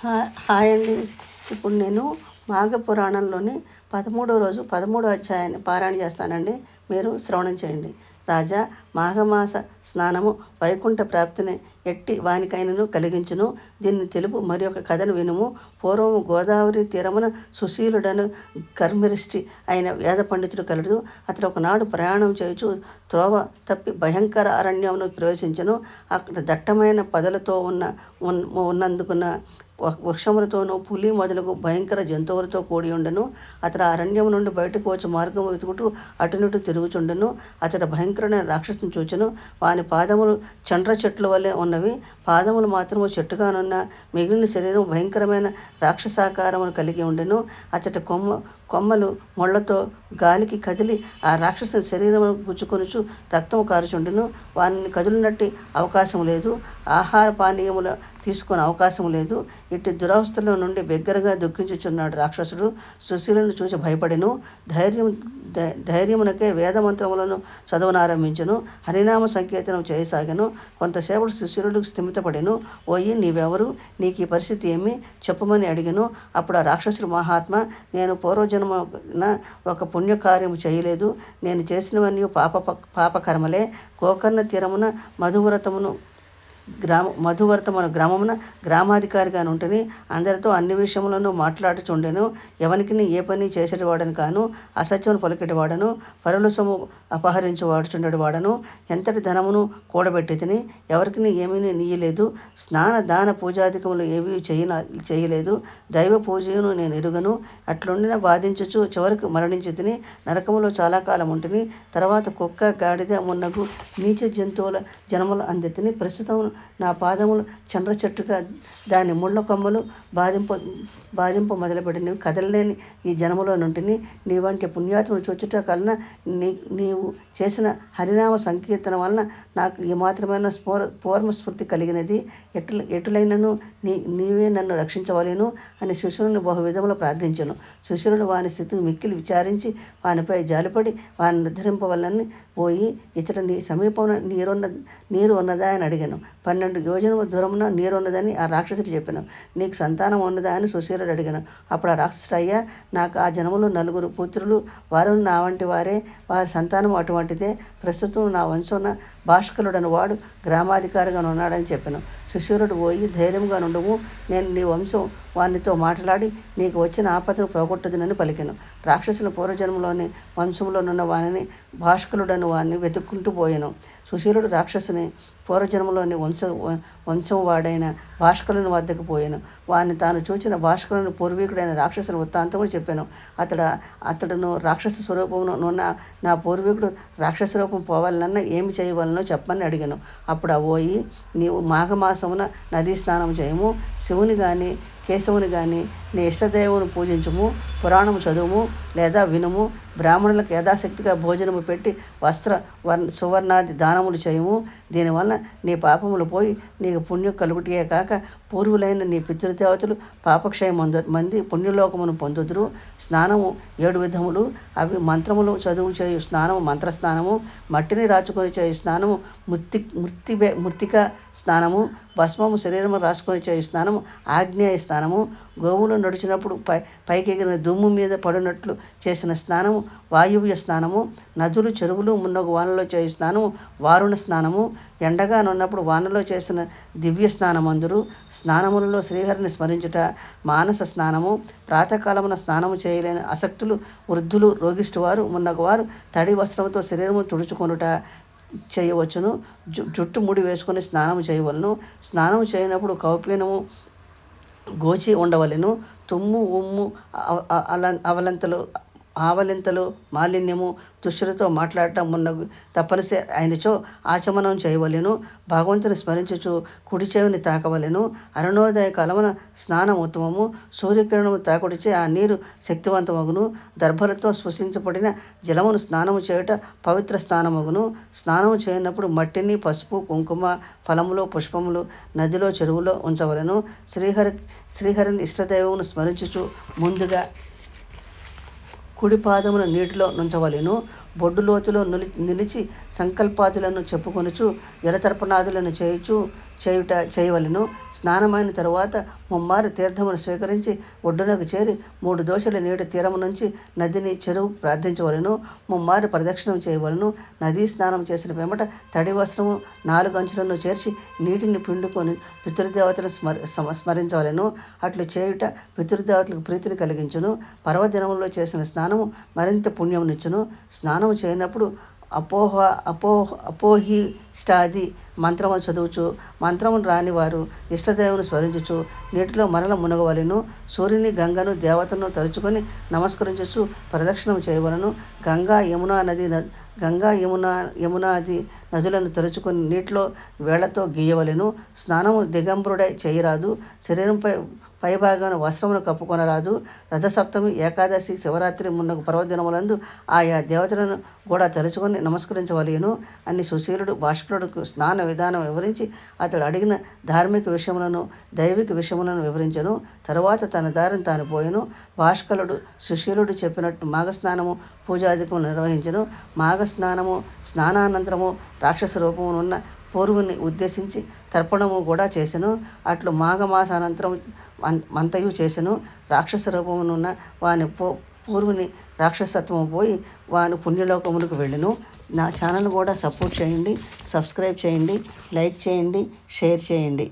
Hi అండి. ఇప్పుడు నేను మాఘ పురాణంలోని 13వ రోజు 13వ అధ్యాయాన్ని పారాయణ చేస్తానండి. మీరు శ్రవణం చేయండి. రాజా, మాఘమాస స్నానము వైకుంఠ ప్రాప్తిని ఎట్టి వానికైనను కలిగించును. దీన్ని తెలుపు మరి ఒక కథను వినుము. పూర్వము గోదావరి తీరమున సుశీలుడను కర్మరిష్టి అయిన వేద పండితుడు కలడు. అతడు ఒకనాడు ప్రయాణం చేయుచు త్రోవ తప్పి భయంకర అరణ్యమును ప్రవేశించను. అక్కడ దట్టమైన పొదలతో ఉన్నందుకున్న వృక్షములతోనూ పులి మొదలగు భయంకర జంతువులతో కూడి ఉండెను. అతడు అరణ్యం నుండి బయటకు వచ్చి మార్గము వెతుకుతూ అటునుటు తిరుగుచుండెను. అతడు భయంకరమైన రాక్షసుని చూచెను. వాని పాదములు చండ్ర చెట్ల వలె ఉన్నవి. పాదములు మాత్రము చెట్టుగానున్న మిగిలిన శరీరం భయంకరమైన రాక్షసాకారమును కలిగి ఉండెను. అతడి కొమ్మలు ముళ్లతో గాలికి కదిలి ఆ రాక్షసుని శరీరమును గుచ్చుకొనుచు రక్తము కారుచుండెను. వారిని కదులినట్టి అవకాశం లేదు. ఆహార పానీయములు తీసుకునే అవకాశం లేదు. ఇట్టి దురవస్థల నుండి బిగ్గరగా దుఃఖించుచున్నాడు రాక్షసుడు. సుశీలను చూసి భయపడెను. ధైర్యమునకే వేదమంత్రములను చదవనారంభించెను. హరినామ సంకీర్తనం చేయసాగెను. కొంతసేపటి సుశీలుడు స్థిమితపడెను. ఓయి, నీవెవరు? నీకు ఈ పరిస్థితి ఏమి? చెప్పమని అడిగెను. అప్పుడు ఆ రాక్షసుడు, మహాత్మ, నేను పూర్వజన్మన ఒక పుణ్యకార్యము చేయలేదు. నేను చేసినవన్నీ పాపకర్మలే. గోకర్ణ తీరమున మధువర్తమున గ్రామమున గ్రామాధికారిగా ఉంటని అందరితో అన్ని విషయములను మాట్లాడుచుండెను. ఎవరికి ఏ పని చేసేటివాడని కాను. అసత్యమును పలికెటివాడను. పరుల సొమ్ము అపహరించువాడుచుండెడు వాడను. ఎంతటి ధనమును కూడబెట్టి తిని ఎవరికి ఏమీ నీయలేదు. స్నాన దాన పూజాధికములు ఏవీ చేయలేదు. దైవ పూజను నేను ఎరుగను. అట్లుండిన బాధించుచు చివరికి మరణించి తిని నరకములో చాలా కాలం ఉంటిని. తర్వాత కుక్క, గాడిద మున్నగు నీచ జంతువుల జన్మలు అందెత్తిని. ప్రస్తుతం నా పాదములు చండ్ర చెట్టుగా దాని ముళ్ళ కొమ్మలు బాధింప మొదలుపెట్టినవి. కదలలేని ఈ జన్మలో నుంటిని. నీ వంటి పుణ్యాత్మను చూచుట కలన నీవు చేసిన హరినామ సంకీర్తన వలన నాకు ఈ మాత్రమైన పూర్వస్ఫూర్తి కలిగినది. ఎటులైనను నీవే నన్ను రక్షించవలేను అని శిశువుని బహు విధములు ప్రార్థించెను. శిశువుడు వాని స్థితిని మిక్కిలి విచారించి వానిపై జాలిపడి వాని నిర్ధరింపవలని పోయి, ఇచ్చట నీ సమీపమున నీరు ఉన్నదా అని అడిగాను. 12 యోజనము దూరమున నీరున్నదని ఆ రాక్షసుడు చెప్పాను. నీకు సంతానం ఉన్నదా అని సుశీలుడు అడిగాను. అప్పుడు ఆ రాక్షసుడు, అయ్యా, నాకు ఆ జనములో 4 పుత్రులు, వారు నా వంటి వారే. వారి సంతానం అటువంటిదే. ప్రస్తుతం నా వంశమున భాస్కరుడని వాడు గ్రామాధికారిగా ఉన్నాడని చెప్పాను. సుశీలుడు, పోయి ధైర్యంగా నుండుము. నేను నీ వానితో మాట్లాడి నీకు వచ్చిన ఆపదను పోగొట్టుదునని పలికెను. రాక్షసుని పూర్వజన్మలోని వంశంలోనున్న వానిని భాస్కరుడని వాడిని వెతుక్కుంటూ పోయాను. సుశీలుడు రాక్షసుని పూర్వజన్మలోని వంశం వాడైన భాస్కరుని వద్దకు పోయాను. వాడిని తాను చూచిన భాస్కరుని పూర్వీకుడైన రాక్షసుని వృత్తాంతము చెప్పాను. అతడును రాక్షస స్వరూపమును నున్న నా పూర్వీకుడు రాక్షస రూపం పోవాలన్నా ఏమి చేయవలనో చెప్పమని అడిగాను. అప్పుడు పోయి, నీవు మాఘమాసమున నదీ స్నానం చేయము. శివుని గాని కేశవుని గాని నీ ఇష్టదేవుని పూజించుము. పురాణము చదువుము లేదా వినుము. బ్రాహ్మణులకు యథాశక్తిగా భోజనము పెట్టి సువర్ణాది దానములు చేయము. దీనివల్ల నీ పాపములు పోయి నీకు పుణ్యం కలుగుటే కాక పూర్వులైన నీ పితృదేవతలు పాపక్షయం మంది పుణ్యలోకమును పొందుదురు. స్నానము 7 విధములు. అవి మంత్రములు చదువు చేయు స్నానము మంత్రస్నానము, మట్టిని రాచుకొని చేయు స్నానము మృత్తికా స్నానము, భస్మము శరీరము రాసుకొని చేయు స్నానము ఆగ్నేయ స్నానము, గోవులు నడిచినప్పుడు పైకి ఎగిరిన దుమ్ము మీద పడినట్లు చేసిన స్నానము వాయువ్య స్నానము, నదులు చెరువులు మున్నగు వానలో చేయు స్నానము వారుణ స్నానము, ఎండగా నున్నప్పుడు వానలో చేసిన దివ్య స్నానమందురు. స్నానములలో శ్రీహరిని స్మరించుట మానస స్నానము. ప్రాతకాలమున స్నానము చేయలేని అసక్తులు, వృద్ధులు, రోగిష్టి వారు మున్నగువారు తడి వస్త్రముతో శరీరము తుడుచుకొనుట చేయవచ్చును. జుట్టు ముడి వేసుకొని స్నానం చేయవలను. స్నానం చేయనప్పుడు కౌపీనము గోచి ఉండవలెను. తుమ్ము, ఉమ్ము, ఆవలింతలు, మాలిన్యము, దుష్టులతో మాట్లాడటం మున్నగు తప్పనిసరి అయినచో ఆచమనం చేయవలెను. భగవంతుని స్మరించుచు కుడి చెవిని తాకవలెను. అరుణోదయ కాలమున స్నానం ఉత్తమము. సూర్యకిరణము తాకుడిచే ఆ నీరు శక్తివంతమగును. దర్భలతో స్పృశించబడిన జలమును స్నానము చేయుట పవిత్ర స్నానమగును. స్నానము చేయనప్పుడు మట్టిని, పసుపు, కుంకుమ, ఫలములు, పుష్పములు నదిలో చెరువులో ఉంచవలెను. శ్రీహరిని ఇష్టదైవమును స్మరించుచు ముందుగా కుడి పాదమును నీటిలో నుంచవలెను. బొడ్డు లోతులో నిలిచి సంకల్పాదులను చెప్పుకొనుచు జలతర్పణాదులను చేయవలెను. స్నానమైన తరువాత ముమ్మారు తీర్థమును స్వీకరించి ఒడ్డునకు చేరి 3 దోశల నీటి తీరము నుంచి నదిని చెరువు ప్రార్థించవలెను. ముమ్మారు ప్రదక్షిణం చేయవలను. నదీ స్నానం చేసిన పిమ్మట తడి వస్త్రము 4 అంచులను చేర్చి నీటిని పిండుకొని పితృదేవతను స్మరించవలెను. అట్లు చేయుట పితృదేవతలకు ప్రీతిని కలిగించును. పర్వదినములో చేసిన స్నానము మరింత పుణ్యమునిచ్చును. స్నానము చేయనప్పుడు అపోహిష్టాది మంత్రము చదువుచు, మంత్రమును రాని వారు ఇష్టదేవుని స్మరించుచు నీటిలో మరల మునగవలెను. సూర్యుని, గంగను, దేవతను తలుచుకొని నమస్కరించుచు ప్రదక్షిణం చేయవలను. గంగా యమునాది నదులను తలుచుకొని నీటిలో వేళ్లతో గీయవలెను. స్నానము దిగంబరుడై చేయరాదు. శరీరంపై పైభాగాన వస్త్రమును కప్పుకొనరాదు. రథసప్తమి, ఏకాదశి, శివరాత్రి మున్నగు పర్వదినములందు ఆయా దేవతలను కూడా తలుచుకొని నమస్కరించవలెను అని సుశీలుడు భాష్కరుడుకు స్నాన విధానం వివరించి అతడు అడిగిన ధార్మిక విషయములను దైవిక విషయములను వివరించెను. తరువాత తన దారిని తాను పోయెను. భాష్కరుడు సుశీలుడు చెప్పినట్టు మాఘస్నానము పూజాధికము నిర్వహించెను. స్నానానంతరము రాక్షస రూపమునున్న పూర్వుని ఉద్దేశించి తర్పణము కూడా చేసెను. అట్లు మాఘమాసానంతరం మంతయు చేసెను. రాక్షస రూపమునున్న వాని పూర్వుని రాక్షసత్వము పోయి వాని పుణ్యలోకములకు వెళ్ళెను. నా ఛానల్ కూడా సపోర్ట్ చేయండి, సబ్స్క్రైబ్ చేయండి, లైక్ చేయండి, షేర్ చేయండి.